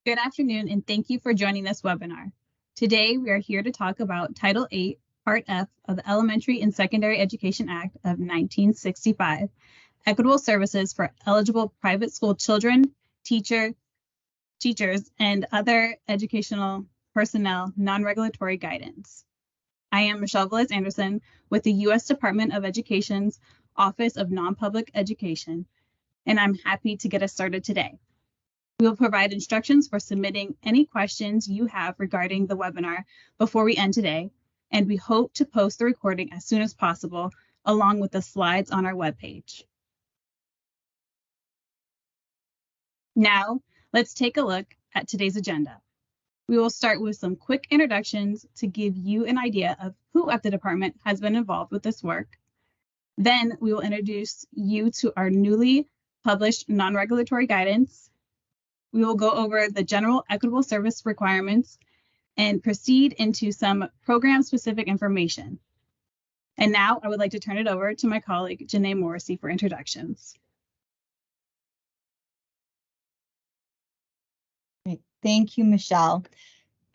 Good afternoon, and thank you for joining this webinar. Today, we are here to talk about Title VIII, Part F of the Elementary and Secondary Education Act of 1965, Equitable Services for eligible private school children, teachers, and other educational personnel non-regulatory guidance. I am Michelle Velez-Anderson with the U.S. Department of Education's Office of Non-Public Education, and I'm happy to get us started today. We will provide instructions for submitting any questions you have regarding the webinar before we end today, and we hope to post the recording as soon as possible, along with the slides on our webpage. Now, let's take a look at today's agenda. We will start with some quick introductions to give you an idea of who at the department has been involved with this work. Then we will introduce you to our newly published non-regulatory guidance. We will go over the general equitable service requirements and proceed into some program-specific information. And now I would like to turn it over to my colleague, Janae Morrissey, for introductions. Great. Thank you, Michelle.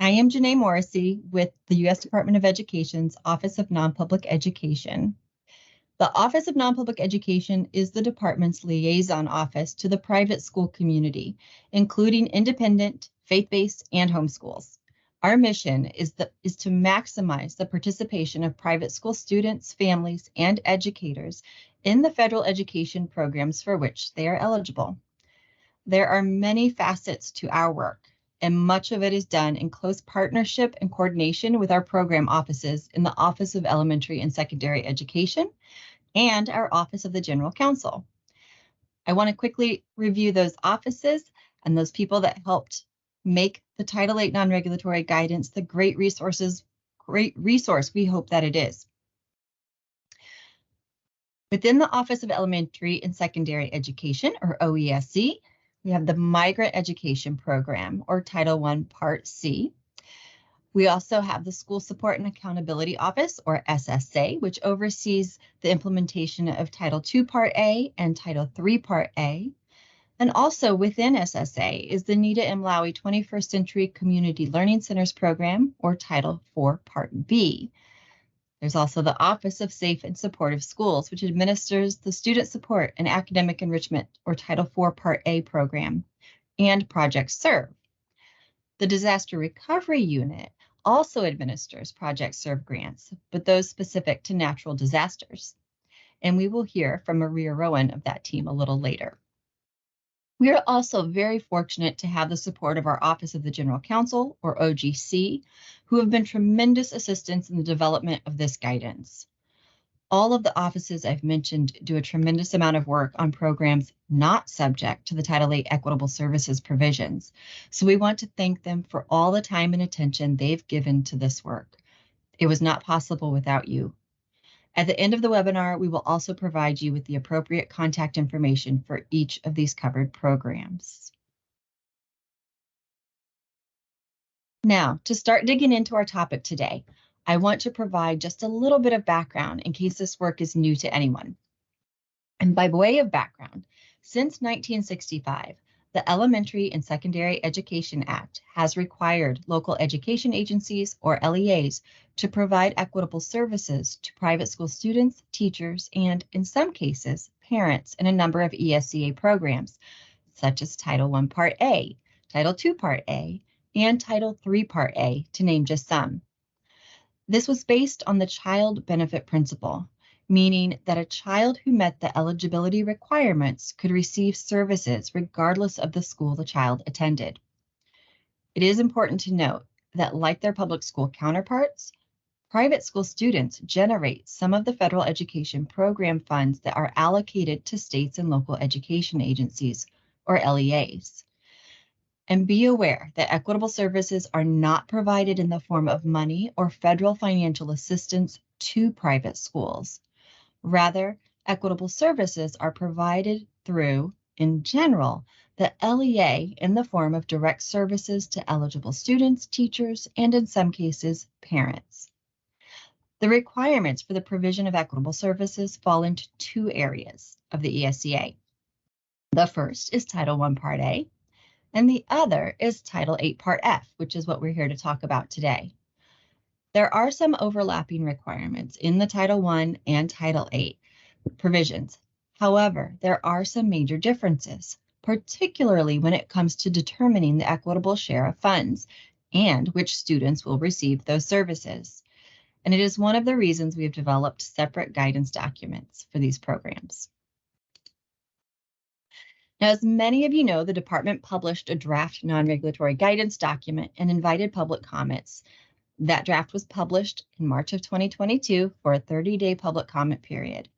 I am Janae Morrissey with the U.S. Department of Education's Office of Non-Public Education. The Office of Non-Public Education is the department's liaison office to the private school community, including independent, faith-based, and homeschools. Our mission is to maximize the participation of private school students, families, and educators in the federal education programs for which they are eligible. There are many facets to our work, and much of it is done in close partnership and coordination with our program offices in the Office of Elementary and Secondary Education and our Office of the General Counsel. I want to quickly review those offices and those people that helped make the Title VIII non-regulatory guidance the great resource we hope that it is. Within the Office of Elementary and Secondary Education, or OESE, we have the Migrant Education Program, or Title I, Part C. We also have the School Support and Accountability Office, or SSA, which oversees the implementation of Title II, Part A and Title III, Part A. And also within SSA is the Nita M. Lowey 21st Century Community Learning Centers Program, or Title IV, Part B. There's also the Office of Safe and Supportive Schools, which administers the Student Support and Academic Enrichment, or Title IV, Part A program, and Project SERVE. The Disaster Recovery Unit also administers Project SERVE grants, but those specific to natural disasters. And we will hear from Maria Rowan of that team a little later. We are also very fortunate to have the support of our Office of the General Counsel, or OGC, who have been tremendous assistance in the development of this guidance. All of the offices I've mentioned do a tremendous amount of work on programs not subject to the Title VIII Equitable Services provisions, so we want to thank them for all the time and attention they've given to this work. It was not possible without you. At the end of the webinar, we will also provide you with the appropriate contact information for each of these covered programs. Now, to start digging into our topic today, I want to provide just a little bit of background in case this work is new to anyone. And by way of background, since 1965, the Elementary and Secondary Education Act has required local education agencies, or LEAs, to provide equitable services to private school students, teachers, and, in some cases, parents in a number of ESEA programs, such as Title I, Part A, Title II, Part A, and Title III, Part A, to name just some. This was based on the child benefit principle, meaning that a child who met the eligibility requirements could receive services regardless of the school the child attended. It is important to note that, like their public school counterparts, private school students generate some of the federal education program funds that are allocated to states and local education agencies, or LEAs. And be aware that equitable services are not provided in the form of money or federal financial assistance to private schools. Rather, equitable services are provided through, in general, the LEA in the form of direct services to eligible students, teachers, and in some cases, parents. The requirements for the provision of equitable services fall into two areas of the ESEA. The first is Title I, Part A, and the other is Title VIII Part F, which is what we're here to talk about today. There are some overlapping requirements in the Title I and Title VIII provisions. However, there are some major differences, particularly when it comes to determining the equitable share of funds and which students will receive those services. And it is one of the reasons we have developed separate guidance documents for these programs. Now, as many of you know, the department published a draft non-regulatory guidance document and invited public comments. That draft was published in March of 2022 for a 30-day public comment period.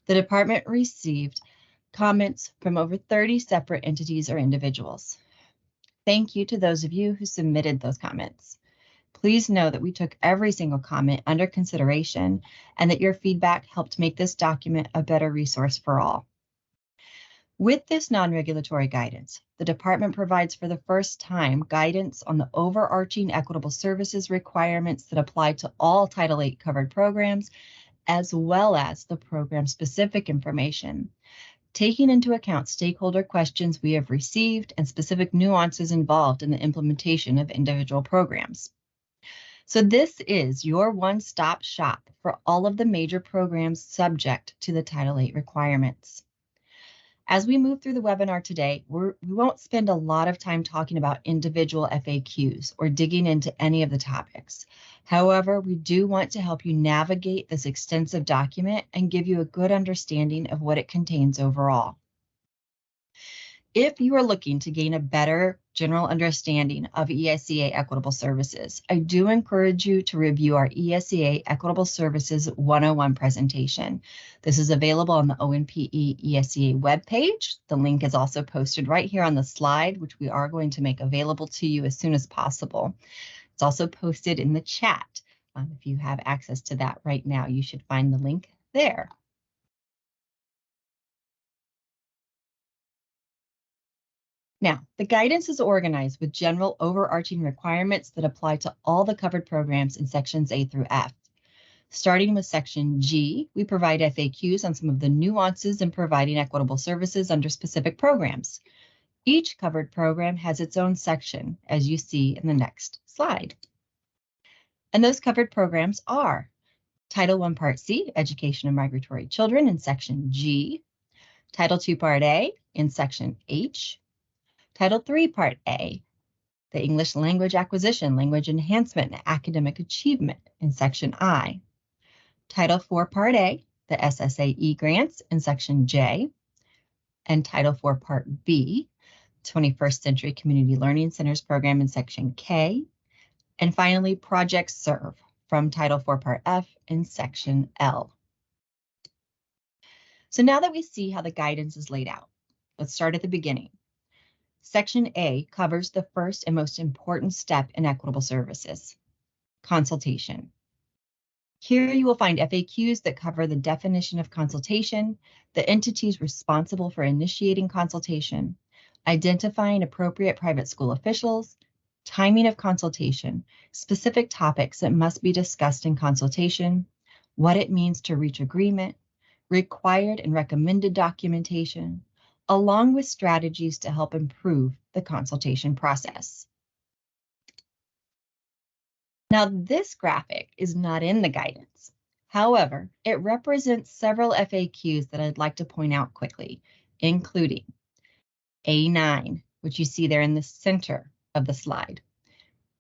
The department received comments from over 30 separate entities or individuals. Thank you to those of you who submitted those comments. Please know that we took every single comment under consideration and that your feedback helped make this document a better resource for all. With this non-regulatory guidance, the department provides for the first time guidance on the overarching equitable services requirements that apply to all Title VIII covered programs, as well as the program-specific information, taking into account stakeholder questions we have received and specific nuances involved in the implementation of individual programs. So this is your one-stop shop for all of the major programs subject to the Title VIII requirements. As we move through the webinar today, we won't spend a lot of time talking about individual FAQs or digging into any of the topics. However, we do want to help you navigate this extensive document and give you a good understanding of what it contains overall. If you are looking to gain a better general understanding of ESEA Equitable Services, I do encourage you to review our ESEA Equitable Services 101 presentation. This is available on the ONPE ESEA webpage. The link is also posted right here on the slide, which we are going to make available to you as soon as possible. It's also posted in the chat. If you have access to that right now, you should find the link there. Now, the guidance is organized with general overarching requirements that apply to all the covered programs in sections A through F. Starting with section G, we provide FAQs on some of the nuances in providing equitable services under specific programs. Each covered program has its own section, as you see in the next slide. And those covered programs are Title I Part C, Education of Migratory Children in section G, Title II Part A in section H, Title III Part A, the English Language Acquisition, Language Enhancement, and Academic Achievement in section I, Title IV Part A, the SSAE grants in section J, and Title IV Part B, 21st Century Community Learning Centers program in section K, and finally Project Serve from Title IV Part F in section L. So now that we see how the guidance is laid out, let's start at the beginning. Section A covers the first and most important step in equitable services, consultation. Here you will find FAQs that cover the definition of consultation, the entities responsible for initiating consultation, identifying appropriate private school officials, timing of consultation, specific topics that must be discussed in consultation, what it means to reach agreement, required and recommended documentation, along with strategies to help improve the consultation process. Now, this graphic is not in the guidance. However, it represents several FAQs that I'd like to point out quickly, including A9, which you see there in the center of the slide.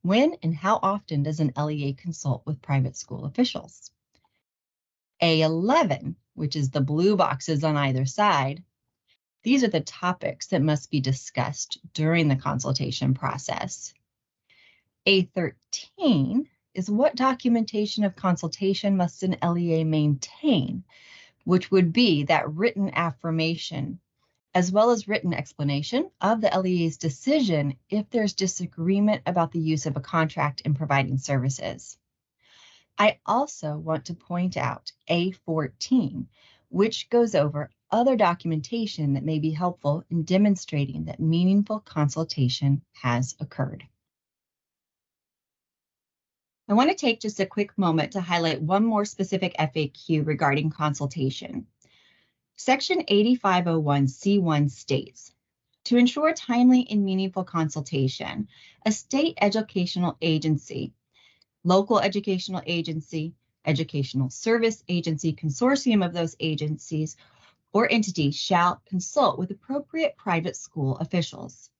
When and how often does an LEA consult with private school officials? A11, which is the blue boxes on either side. These are the topics that must be discussed during the consultation process. A13 is what documentation of consultation must an LEA maintain, which would be that written affirmation, as well as written explanation of the LEA's decision if there's disagreement about the use of a contract in providing services. I also want to point out A14, which goes over other documentation that may be helpful in demonstrating that meaningful consultation has occurred. I want to take just a quick moment to highlight one more specific FAQ regarding consultation. Section 8501C1 states, To ensure timely and meaningful consultation, a state educational agency, local educational agency, educational service agency, consortium of those agencies, or entities shall consult with appropriate private school officials.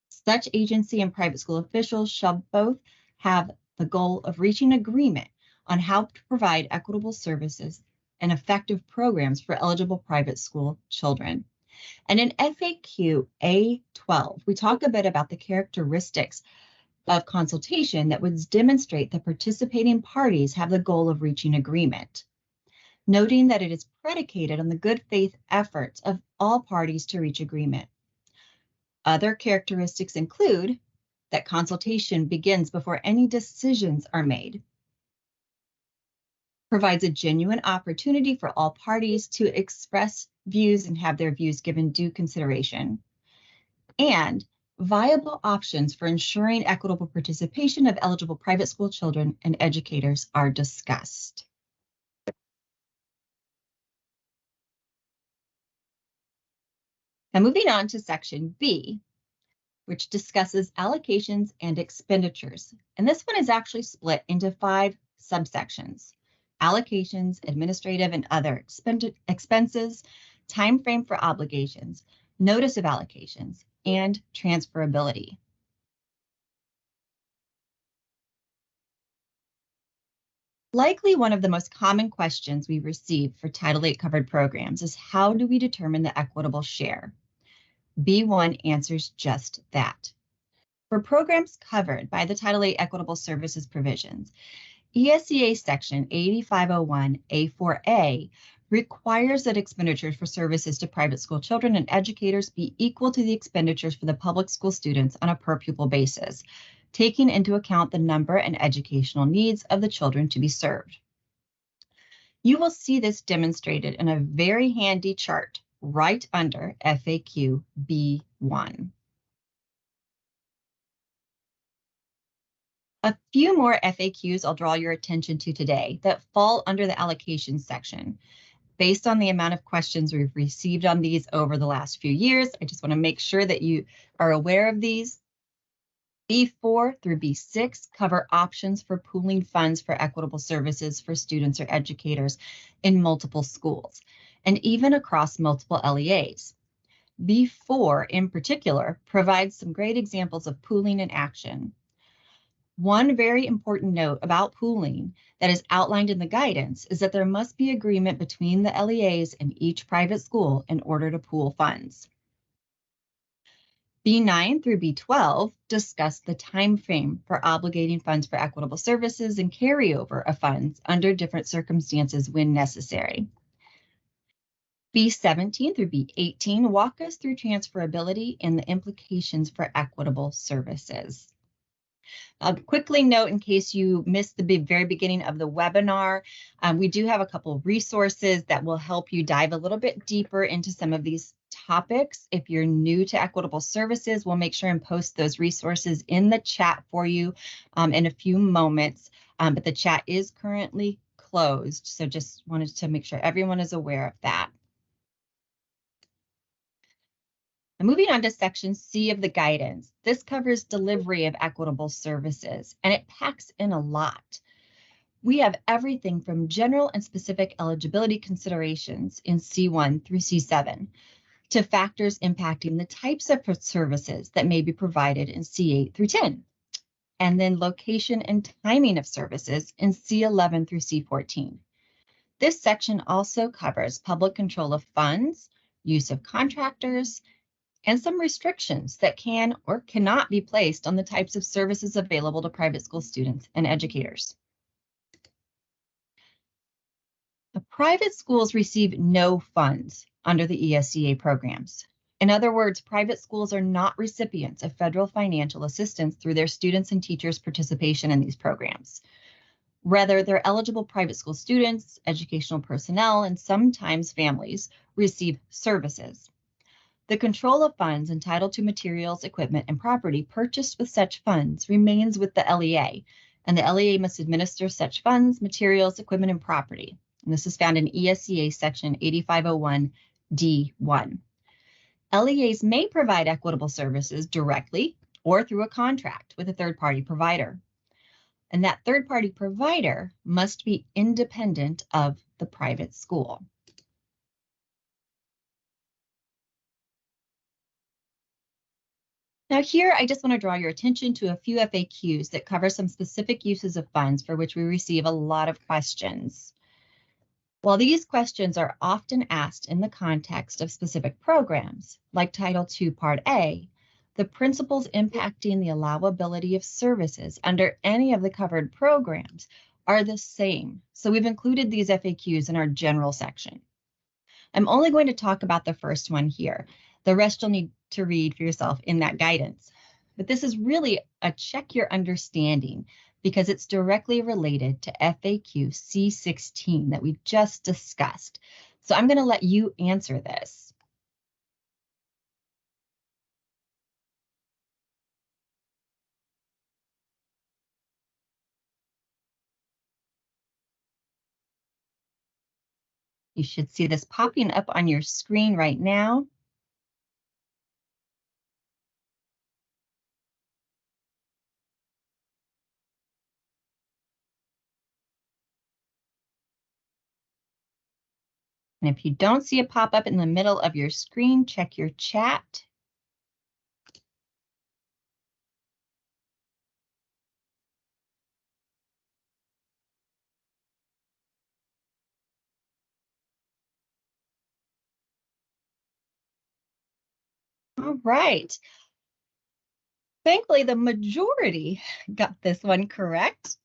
Such agency and private school officials shall both have the goal of reaching agreement on how to provide equitable services and effective programs for eligible private school children. And in FAQ A12, we talk a bit about the characteristics of consultation that would demonstrate that participating parties have the goal of reaching agreement, noting that it is predicated on the good faith efforts of all parties to reach agreement. Other characteristics include that consultation begins before any decisions are made, provides a genuine opportunity for all parties to express views and have their views given due consideration, and viable options for ensuring equitable participation of eligible private school children and educators are discussed. Now moving on to section B, which discusses allocations and expenditures. And this one is actually split into 5 subsections: allocations, administrative and other expenses, time frame for obligations, notice of allocations, and transferability. Likely one of the most common questions we receive for Title VIII covered programs is, how do we determine the equitable share? B1 answers just that. For programs covered by the Title VIII Equitable Services provisions, ESEA Section 8501A4A requires that expenditures for services to private school children and educators be equal to the expenditures for the public school students on a per pupil basis, taking into account the number and educational needs of the children to be served. You will see this demonstrated in a very handy chart right under FAQ B1. A few more FAQs I'll draw your attention to today that fall under the allocations section. Based on the amount of questions we've received on these over the last few years, I just want to make sure that you are aware of these. B4 through B6 cover options for pooling funds for equitable services for students or educators in multiple schools, and even across multiple LEAs. B4 in particular provides some great examples of pooling in action. One very important note about pooling that is outlined in the guidance is that there must be agreement between the LEAs and each private school in order to pool funds. B9 through B12 discuss the time frame for obligating funds for equitable services and carryover of funds under different circumstances when necessary. B17 through B18 walk us through transferability and the implications for equitable services. I'll quickly note, in case you missed the very beginning of the webinar, we do have a couple of resources that will help you dive a little bit deeper into some of these topics. If you're new to equitable services, we'll make sure and post those resources in the chat for you in a few moments, but the chat is currently closed, so just wanted to make sure everyone is aware of that. Now, moving on to section C of the guidance, this covers delivery of equitable services, and it packs in a lot. We have everything from general and specific eligibility considerations in C1 through C7 to factors impacting the types of services that may be provided in C8 through 10, and then location and timing of services in C11 through C14. This section also covers public control of funds, use of contractors, and some restrictions that can or cannot be placed on the types of services available to private school students and educators. The private schools receive no funds under the ESEA programs. In other words, private schools are not recipients of federal financial assistance through their students and teachers' participation in these programs. Rather, their eligible private school students, educational personnel, and sometimes families receive services. The control of funds entitled to materials, equipment, and property purchased with such funds remains with the LEA, and the LEA must administer such funds, materials, equipment, and property. And this is found in ESEA section 8501 D1. LEAs may provide equitable services directly or through a contract with a third-party provider. And that third-party provider must be independent of the private school. Now here, I just want to draw your attention to a few FAQs that cover some specific uses of funds for which we receive a lot of questions. While these questions are often asked in the context of specific programs, like Title II Part A, the principles impacting the allowability of services under any of the covered programs are the same. So we've included these FAQs in our general section. I'm only going to talk about the first one here. The rest you'll need to read for yourself in that guidance. But this is really a check your understanding because it's directly related to FAQ C16 that we just discussed. So I'm going to let you answer this. You should see this popping up on your screen right now. And if you don't see it pop up in the middle of your screen, check your chat. All right. Thankfully, the majority got this one correct.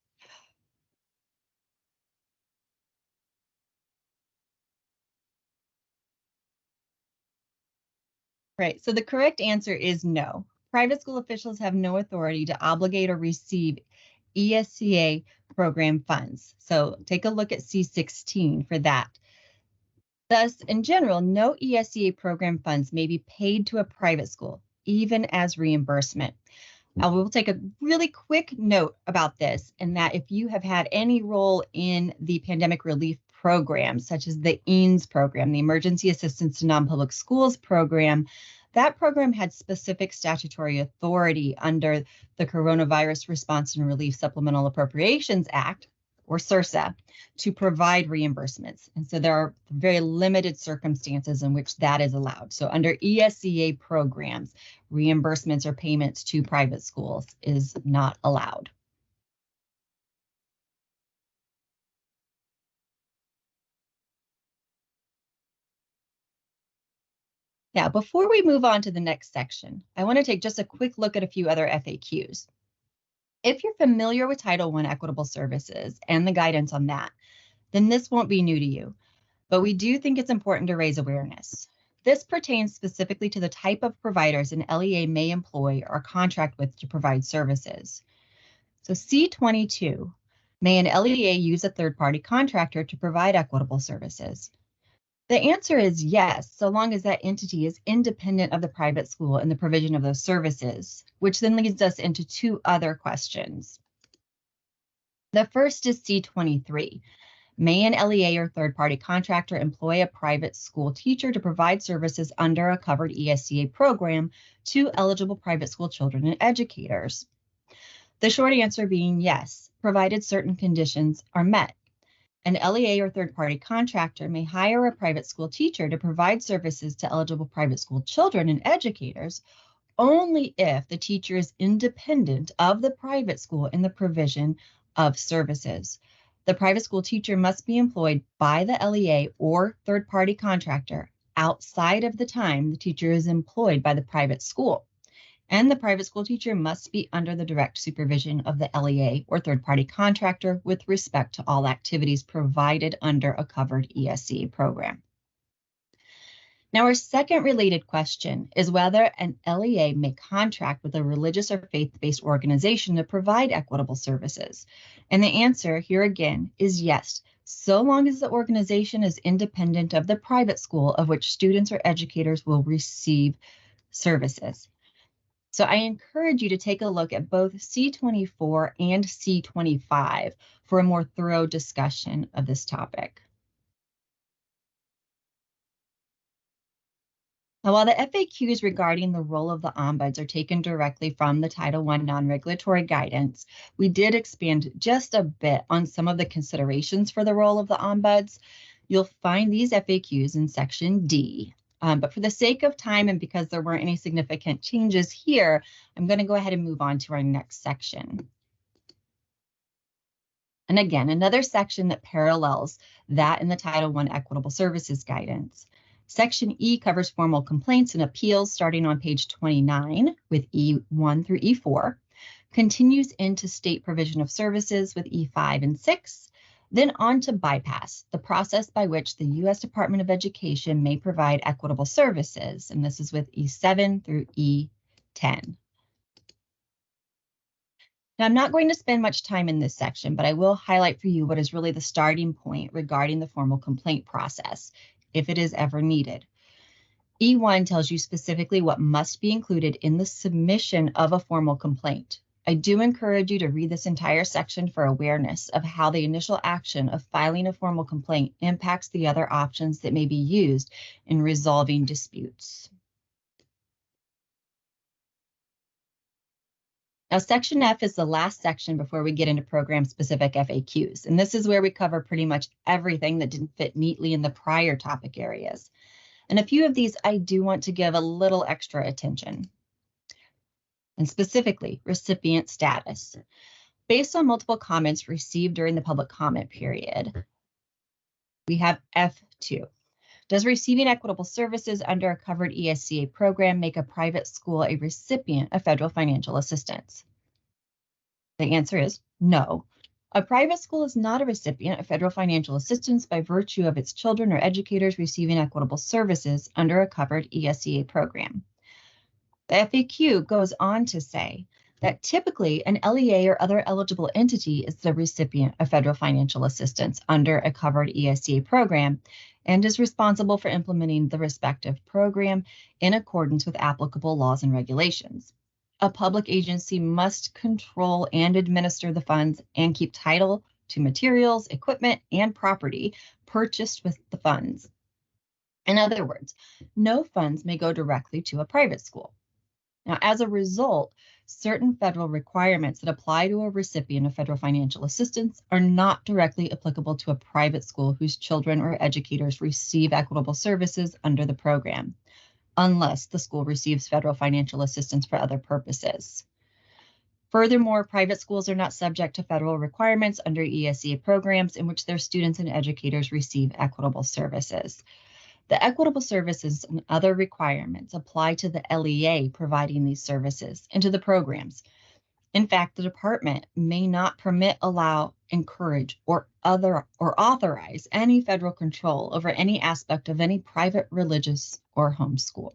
Right, so the correct answer is no. Private school officials have no authority to obligate or receive ESEA program funds. So take a look at C16 for that. Thus, in general, no ESEA program funds may be paid to a private school, even as reimbursement. Now, we'll take a really quick note about this, and that if you have had any role in the pandemic relief programs, such as the EANS program, the Emergency Assistance to Non-Public Schools program, that program had specific statutory authority under the Coronavirus Response and Relief Supplemental Appropriations Act, or CRSA, to provide reimbursements. And so there are very limited circumstances in which that is allowed. So under ESEA programs, reimbursements or payments to private schools is not allowed. Now, before we move on to the next section, I want to take just a quick look at a few other FAQs. If you're familiar with Title I Equitable Services and the guidance on that, then this won't be new to you, but we do think it's important to raise awareness. This pertains specifically to the type of providers an LEA may employ or contract with to provide services. So C22, may an LEA use a third-party contractor to provide equitable services? The answer is yes, so long as that entity is independent of the private school in the provision of those services, which then leads us into two other questions. The first is C23. May an LEA or third-party contractor employ a private school teacher to provide services under a covered ESEA program to eligible private school children and educators? The short answer being yes, provided certain conditions are met. An LEA or third-party contractor may hire a private school teacher to provide services to eligible private school children and educators only if the teacher is independent of the private school in the provision of services. The private school teacher must be employed by the LEA or third-party contractor outside of the time the teacher is employed by the private school. And the private school teacher must be under the direct supervision of the LEA or third-party contractor with respect to all activities provided under a covered ESEA program. Now, our second related question is whether an LEA may contract with a religious or faith-based organization to provide equitable services. And the answer here again is yes, so long as the organization is independent of the private school of which students or educators will receive services. So I encourage you to take a look at both C24 and C25 for a more thorough discussion of this topic. Now, while the FAQs regarding the role of the ombuds are taken directly from the Title I non-regulatory guidance, we did expand just a bit on some of the considerations for the role of the ombuds. You'll find these FAQs in section D. But for the sake of time and because there weren't any significant changes here, I'm going to go ahead and move on to our next section. And again, another section that parallels that in the Title I Equitable Services guidance. Section E covers formal complaints and appeals starting on page 29 with E1 through E4, continues into state provision of services with E5 and 6, then on to bypass, the process by which the U.S. Department of Education may provide equitable services, and this is with E7 through E10. Now, I'm not going to spend much time in this section, but I will highlight for you what is really the starting point regarding the formal complaint process, if it is ever needed. E1 tells you specifically what must be included in the submission of a formal complaint. I do encourage you to read this entire section for awareness of how the initial action of filing a formal complaint impacts the other options that may be used in resolving disputes. Now, section F is the last section before we get into program-specific FAQs, and this is where we cover pretty much everything that didn't fit neatly in the prior topic areas. And a few of these I do want to give a little extra attention. And specifically, recipient status. Based on multiple comments received during the public comment period, we have F2. Does receiving equitable services under a covered ESEA program make a private school a recipient of federal financial assistance? The answer is no. A private school is not a recipient of federal financial assistance by virtue of its children or educators receiving equitable services under a covered ESEA program. The FAQ goes on to say that typically an LEA or other eligible entity is the recipient of federal financial assistance under a covered ESEA program and is responsible for implementing the respective program in accordance with applicable laws and regulations. A public agency must control and administer the funds and keep title to materials, equipment, and property purchased with the funds. In other words, no funds may go directly to a private school. Now, as a result, certain federal requirements that apply to a recipient of federal financial assistance are not directly applicable to a private school whose children or educators receive equitable services under the program, unless the school receives federal financial assistance for other purposes. Furthermore, private schools are not subject to federal requirements under ESEA programs in which their students and educators receive equitable services. The equitable services and other requirements apply to the LEA providing these services and to the programs. In fact, the department may not permit, allow, encourage, or authorize any federal control over any aspect of any private, religious, or homeschool.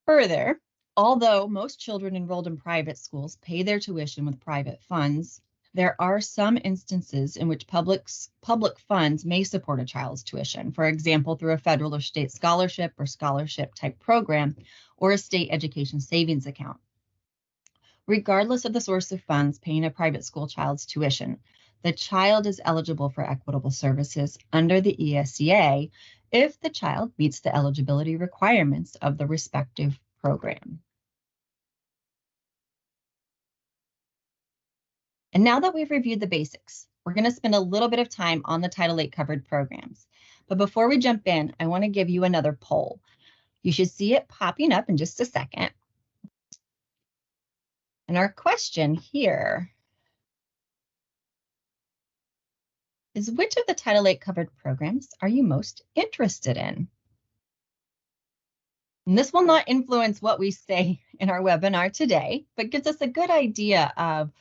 Further, although most children enrolled in private schools pay their tuition with private funds, there are some instances in which public funds may support a child's tuition, for example, through a federal or state scholarship or scholarship type program, or a state education savings account. Regardless of the source of funds paying a private school child's tuition, the child is eligible for equitable services under the ESEA if the child meets the eligibility requirements of the respective program. And now that we've reviewed the basics, we're going to spend a little bit of time on the Title VIII covered programs. But before we jump in, I want to give you another poll. You should see it popping up in just a second. And our question here is, which of the Title VIII covered programs are you most interested in? And this will not influence what we say in our webinar today, but gives us a good idea of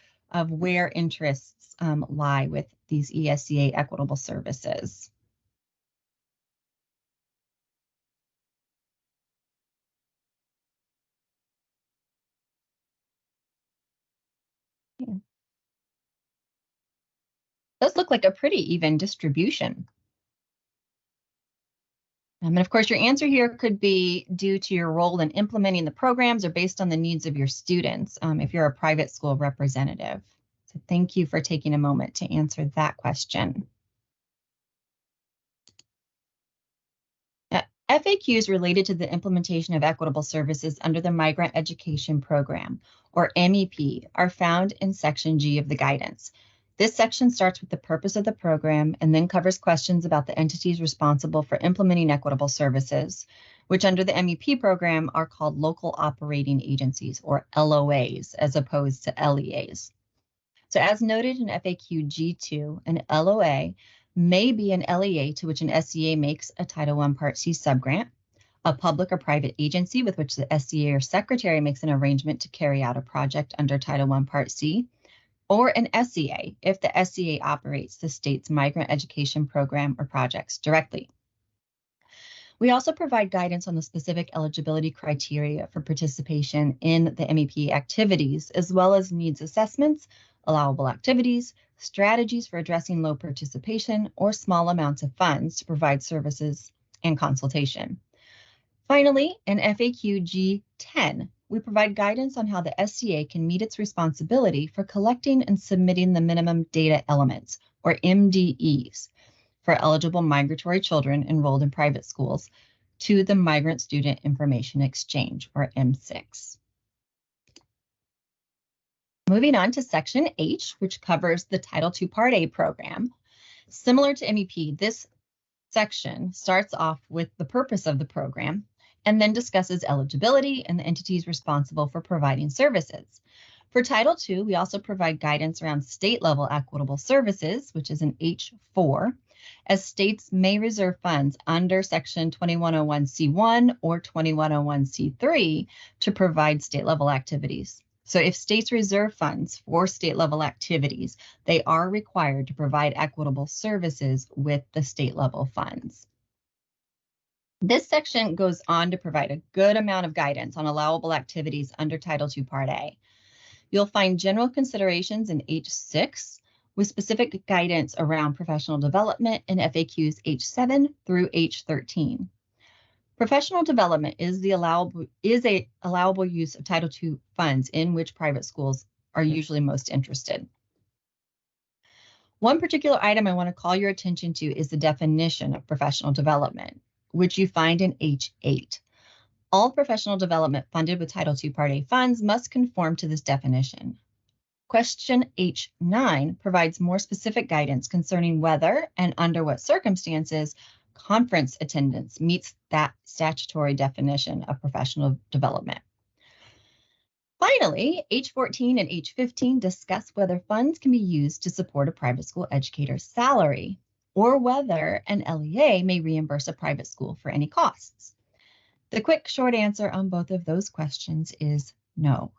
where interests lie with these ESEA equitable services. Yeah. Does look like a pretty even distribution. And of course, your answer here could be due to your role in implementing the programs or based on the needs of your students if you're a private school representative. So thank you for taking a moment to answer that question. FAQs related to the implementation of equitable services under the Migrant Education Program, or MEP, are found in Section G of the guidance. This section starts with the purpose of the program and then covers questions about the entities responsible for implementing equitable services, which under the MEP program are called local operating agencies, or LOAs, as opposed to LEAs. So as noted in FAQ G2, an LOA may be an LEA to which an SEA makes a Title I Part C subgrant, a public or private agency with which the SEA or secretary makes an arrangement to carry out a project under Title I Part C, or an SEA if the SEA operates the state's migrant education program or projects directly. We also provide guidance on the specific eligibility criteria for participation in the MEP activities, as well as needs assessments, allowable activities, strategies for addressing low participation or small amounts of funds to provide services, and consultation. Finally, in FAQ G10, we provide guidance on how the SCA can meet its responsibility for collecting and submitting the minimum data elements, or MDEs, for eligible migratory children enrolled in private schools to the Migrant Student Information Exchange, or M6. Moving on to Section H, which covers the Title II Part A program. Similar to MEP, this section starts off with the purpose of the program and then discusses eligibility and the entities responsible for providing services. For Title II, we also provide guidance around state-level equitable services, which is an H4, as states may reserve funds under Section 2101C1 or 2101C3 to provide state-level activities. So if states reserve funds for state-level activities, they are required to provide equitable services with the state-level funds. This section goes on to provide a good amount of guidance on allowable activities under Title II Part A. You'll find general considerations in H6 with specific guidance around professional development in FAQs H7 through H13. Professional development is a allowable use of Title II funds in which private schools are usually most interested. One particular item I want to call your attention to is the definition of professional development, which you find in H8. All professional development funded with Title II Part A funds must conform to this definition. Question H9 provides more specific guidance concerning whether and under what circumstances conference attendance meets that statutory definition of professional development. Finally, H14 and H15 discuss whether funds can be used to support a private school educator's salary, or whether an LEA may reimburse a private school for any costs. The quick, short answer on both of those questions is no.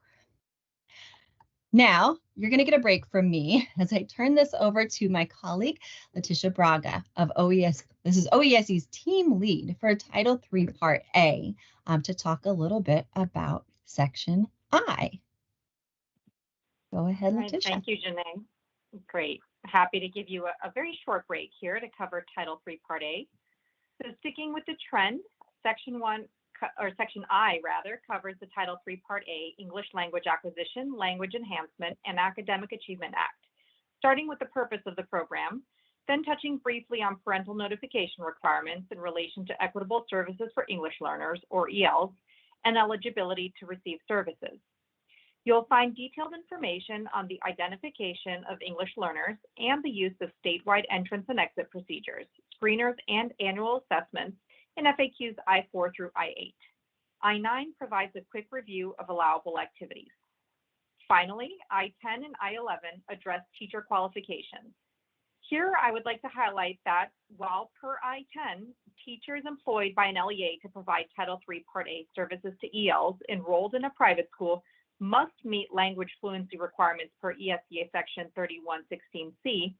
Now, you're going to get a break from me as I turn this over to my colleague, Letitia Braga of OES. This is OESE's team lead for Title III Part A to talk a little bit about Section I. Go ahead, Letitia. Thank you, Janae. Great. Happy to give you a very short break here to cover Title III Part A. So sticking with the trend, Section I covers the Title III Part A English Language Acquisition, Language Enhancement, and Academic Achievement Act, starting with the purpose of the program, then touching briefly on parental notification requirements in relation to equitable services for English learners, or ELs, and eligibility to receive services. You'll find detailed information on the identification of English learners and the use of statewide entrance and exit procedures, screeners, and annual assessments in FAQs I4 through I8. I9 provides a quick review of allowable activities. Finally, I10 and I11 address teacher qualifications. Here, I would like to highlight that while per I10, teachers employed by an LEA to provide Title III Part A services to ELs enrolled in a private school must meet language fluency requirements per ESEA Section 3116C,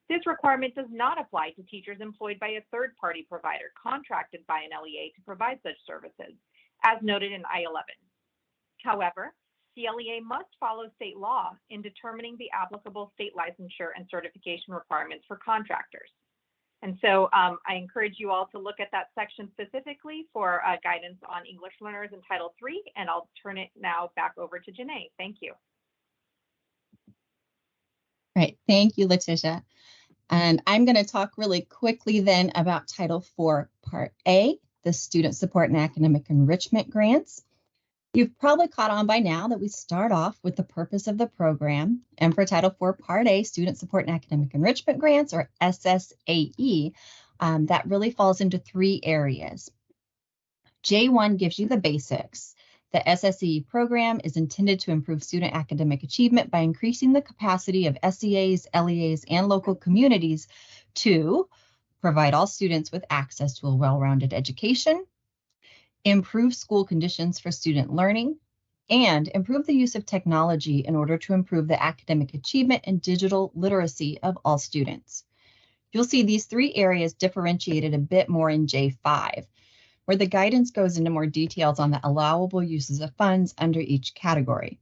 this requirement does not apply to teachers employed by a third-party provider contracted by an LEA to provide such services, as noted in I11. However, the LEA must follow state law in determining the applicable state licensure and certification requirements for contractors. And so I encourage you all to look at that section specifically for guidance on English learners in Title III, and I'll turn it now back over to Janae. Thank you. Right, thank you, And I'm going to talk really quickly then about Title IV Part A, the student support and academic enrichment grants. You've probably caught on by now that we start off with the purpose of the program. And for Title IV Part A, Student Support and Academic Enrichment Grants, or SSAE, that really falls into 3 areas. J1 gives you the basics. The SSAE program is intended to improve student academic achievement by increasing the capacity of SEAs, LEAs, and local communities to provide all students with access to a well-rounded education, improve school conditions for student learning, and improve the use of technology in order to improve the academic achievement and digital literacy of all students. You'll see these 3 areas differentiated a bit more in J5, where the guidance goes into more details on the allowable uses of funds under each category.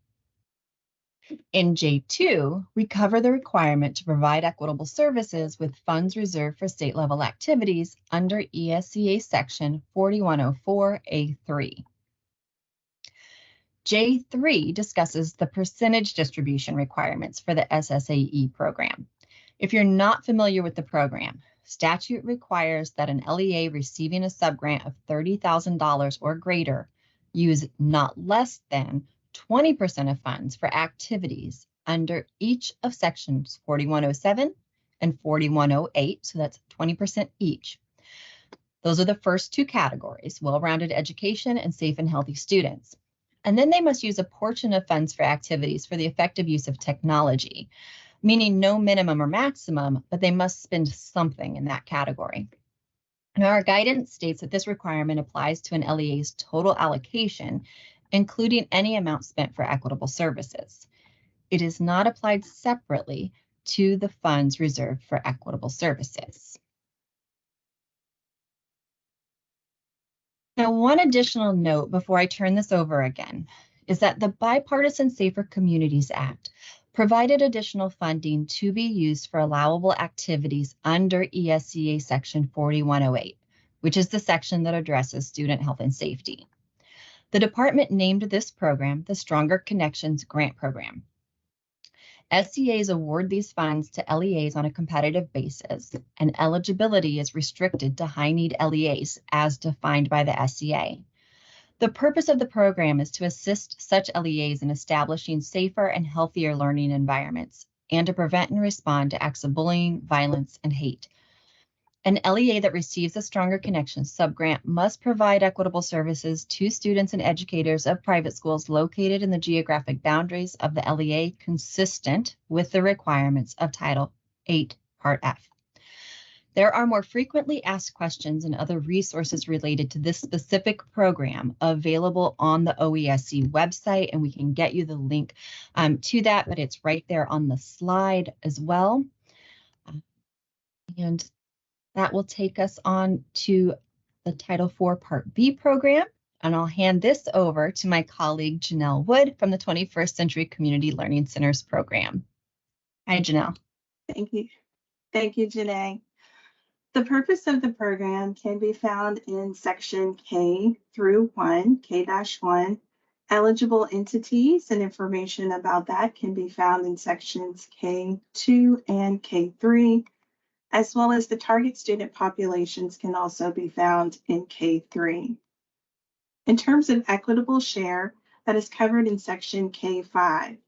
In J2, we cover the requirement to provide equitable services with funds reserved for state-level activities under ESEA Section 4104A3. J3 discusses the percentage distribution requirements for the SSAE program. If you're not familiar with the program, statute requires that an LEA receiving a subgrant of $30,000 or greater use not less than 20% of funds for activities under each of sections 4107 and 4108, so that's 20% each. Those are the first 2 categories, well-rounded education and safe and healthy students. And then they must use a portion of funds for activities for the effective use of technology, meaning no minimum or maximum, but they must spend something in that category. Now, our guidance states that this requirement applies to an LEA's total allocation, including any amount spent for equitable services. It is not applied separately to the funds reserved for equitable services. Now, one additional note before I turn this over again is that the Bipartisan Safer Communities Act provided additional funding to be used for allowable activities under ESEA Section 4108, which is the section that addresses student health and safety. The department named this program the Stronger Connections Grant Program. SEAs award these funds to LEAs on a competitive basis, and eligibility is restricted to high-need LEAs as defined by the SEA. The purpose of the program is to assist such LEAs in establishing safer and healthier learning environments and to prevent and respond to acts of bullying, violence, and hate. An LEA that receives a Stronger Connections subgrant must provide equitable services to students and educators of private schools located in the geographic boundaries of the LEA consistent with the requirements of Title VIII Part F. There are more frequently asked questions and other resources related to this specific program available on the OESC website, and we can get you the link to that, but it's right there on the slide as well. And that will take us on to the Title IV Part B program, and I'll hand this over to my colleague Janelle Wood from the 21st Century Community Learning Centers program. Hi, Janelle. Thank you. Thank you, Janae. The purpose of the program can be found in section K through 1, K-1. Eligible entities and information about that can be found in sections K2 and K3, as well as the target student populations can also be found in K3. In terms of equitable share, that is covered in section K5.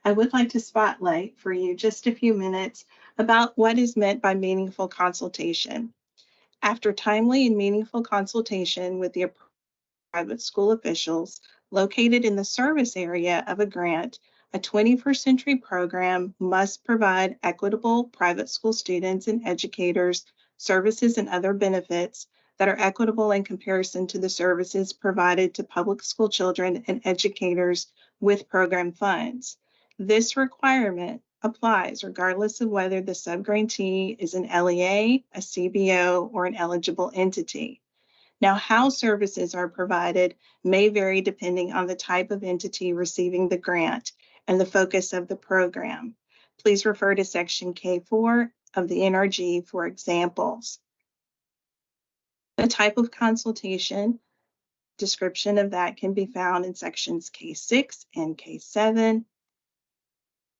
I would like to spotlight for you just a few minutes about what is meant by meaningful consultation. After timely and meaningful consultation with the private school officials located in the service area of a grant, a 21st century program must provide equitable private school students and educators services and other benefits that are equitable in comparison to the services provided to public school children and educators with program funds. This requirement applies regardless of whether the subgrantee is an LEA, a CBO, or an eligible entity. Now, how services are provided may vary depending on the type of entity receiving the grant and the focus of the program. Please refer to section K4 of the NRG for examples. The type of consultation, description of that can be found in sections K6 and K7,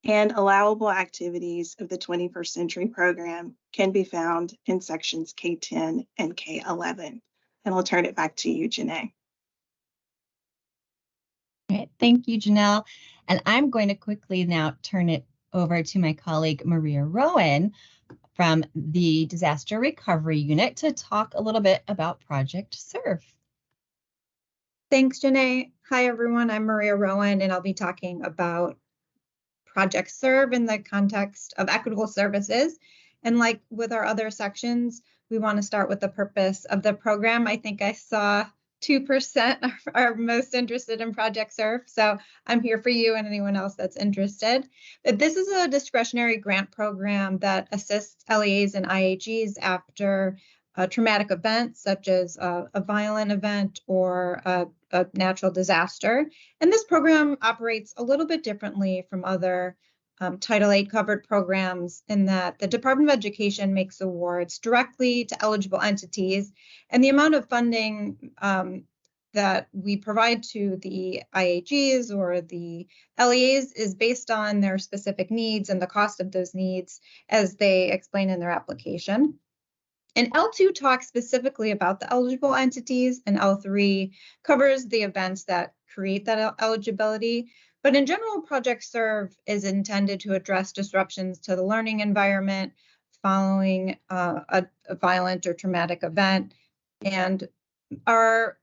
and allowable activities of the 21st century program can be found in sections K10 and K11. And we'll turn it back to you, Janae. All right, thank you, Janelle. And I'm going to quickly now turn it over to my colleague, Maria Rowan from the Disaster Recovery Unit to talk a little bit about Project Serve. Thanks, Janae. Hi, everyone. I'm Maria Rowan, and I'll be talking about Project Serve in the context of equitable services. And like with our other sections, we want to start with the purpose of the program. I think I saw 2% are most interested in Project Serve. So I'm here for you and anyone else that's interested. But this is a discretionary grant program that assists LEAs and IAGs after a traumatic event, such as a violent event or a natural disaster. And this program operates a little bit differently from other Title VIII covered programs in that the Department of Education makes awards directly to eligible entities, and the amount of funding that we provide to the IAGs or the LEAs is based on their specific needs and the cost of those needs as they explain in their application. And L2 talks specifically about the eligible entities, and L3 covers the events that create that eligibility. But in general, Project Serve is intended to address disruptions to the learning environment following a violent or traumatic event. And our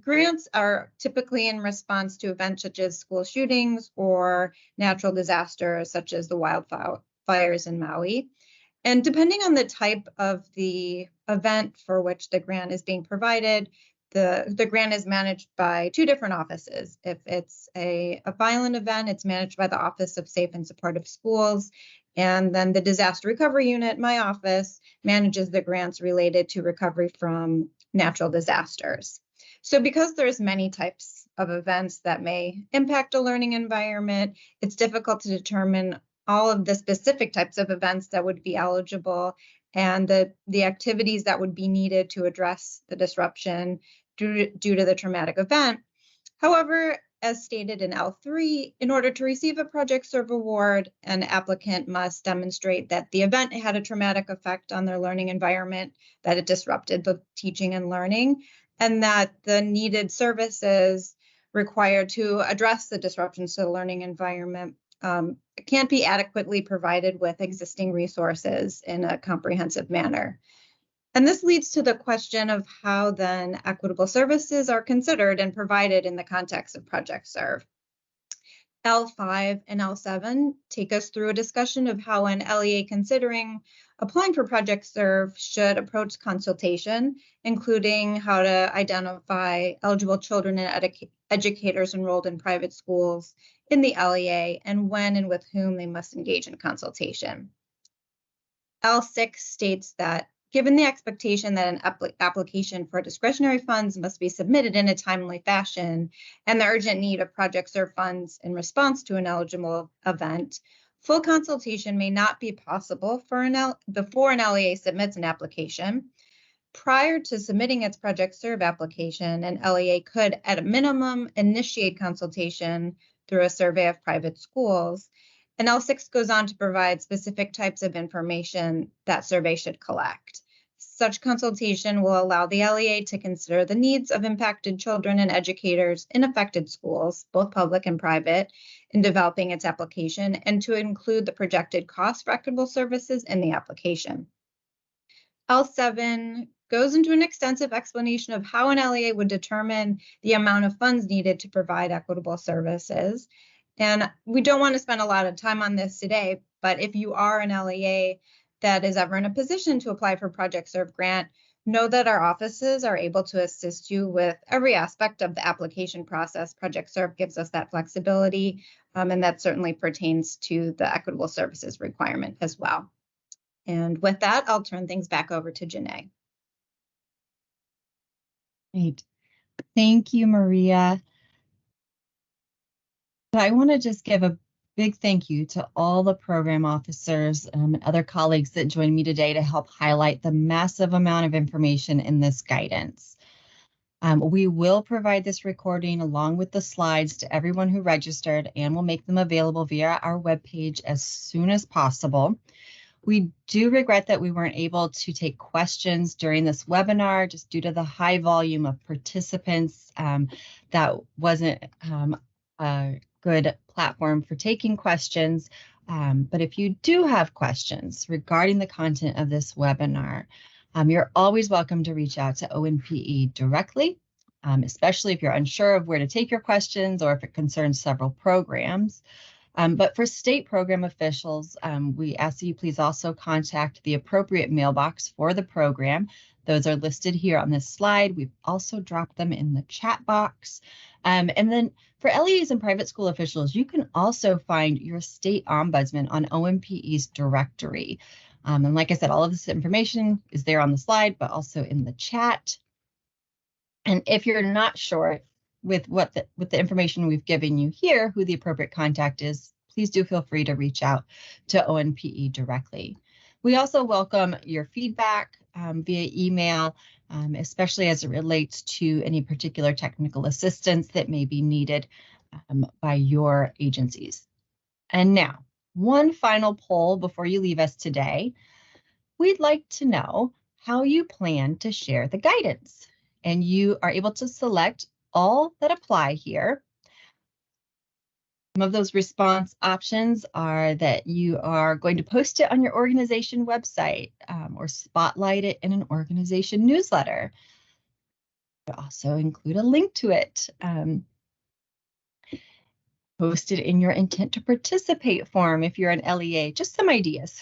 grants are typically in response to events such as school shootings or natural disasters such as the wildfires in Maui. And depending on the type of the event for which the grant is being provided, the grant is managed by two different offices. If it's a violent event, it's managed by the Office of Safe and Supportive Schools. And then the Disaster Recovery Unit, my office, manages the grants related to recovery from natural disasters. So because there's many types of events that may impact a learning environment, it's difficult to determine all of the specific types of events that would be eligible and the activities that would be needed to address the disruption due to the traumatic event. However, as stated in L3, in order to receive a Project Serve award, an applicant must demonstrate that the event had a traumatic effect on their learning environment, that it disrupted the teaching and learning, and that the needed services required to address the disruptions to the learning environment can't be adequately provided with existing resources in a comprehensive manner. And this leads to the question of how then equitable services are considered and provided in the context of Project Serve. L5 and L7 take us through a discussion of how an LEA considering applying for Project Serve should approach consultation, including how to identify eligible children and educators enrolled in private schools in the LEA and when and with whom they must engage in consultation. L6 states that given the expectation that an application for discretionary funds must be submitted in a timely fashion and the urgent need of Project Serve funds in response to an eligible event, full consultation may not be possible before an LEA submits an application. Prior to submitting its Project Serve application, an LEA could, at a minimum, initiate consultation through a survey of private schools. And L6 goes on to provide specific types of information that survey should collect. Such consultation will allow the LEA to consider the needs of impacted children and educators in affected schools, both public and private, in developing its application, and to include the projected cost for equitable services in the application. L7 goes into an extensive explanation of how an LEA would determine the amount of funds needed to provide equitable services. And we don't want to spend a lot of time on this today, but if you are an LEA that is ever in a position to apply for Project Serve grant, know that our offices are able to assist you with every aspect of the application process. Project Serve gives us that flexibility, and that certainly pertains to the equitable services requirement as well. And with that, I'll turn things back over to Janae. Great. Thank you, Maria. I want to just give a big thank you to all the program officers and other colleagues that joined me today to help highlight the massive amount of information in this guidance. We will provide this recording along with the slides to everyone who registered, and we'll make them available via our webpage as soon as possible. We do regret that we weren't able to take questions during this webinar just due to the high volume of participants. That wasn't a good platform for taking questions. But if you do have questions regarding the content of this webinar, you're always welcome to reach out to ONPE directly, especially if you're unsure of where to take your questions or if it concerns several programs. But for state program officials, we ask that you please also contact the appropriate mailbox for the program. Those are listed here on this slide. We've also dropped them in the chat box. And then for LEAs and private school officials, you can also find your state ombudsman on OMPE's directory. And like I said, all of this information is there on the slide, but also in the chat. And if you're not sure with the information we've given you here, who the appropriate contact is, please do feel free to reach out to ONPE directly. We also welcome your feedback via email, especially as it relates to any particular technical assistance that may be needed by your agencies. And now, one final poll before you leave us today. We'd like to know how you plan to share the guidance, and you are able to select all that apply here. Some of those response options are that you are going to post it on your organization website or spotlight it in an organization newsletter. You also include a link to it. Post it in your intent to participate form if you're an LEA, just some ideas.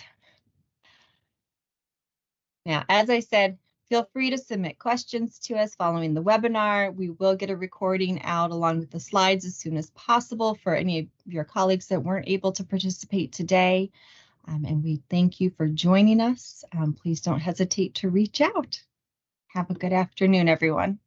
Now, as I said, feel free to submit questions to us following the webinar. We will get a recording out along with the slides as soon as possible for any of your colleagues that weren't able to participate today. And we thank you for joining us. Please don't hesitate to reach out. Have a good afternoon, everyone.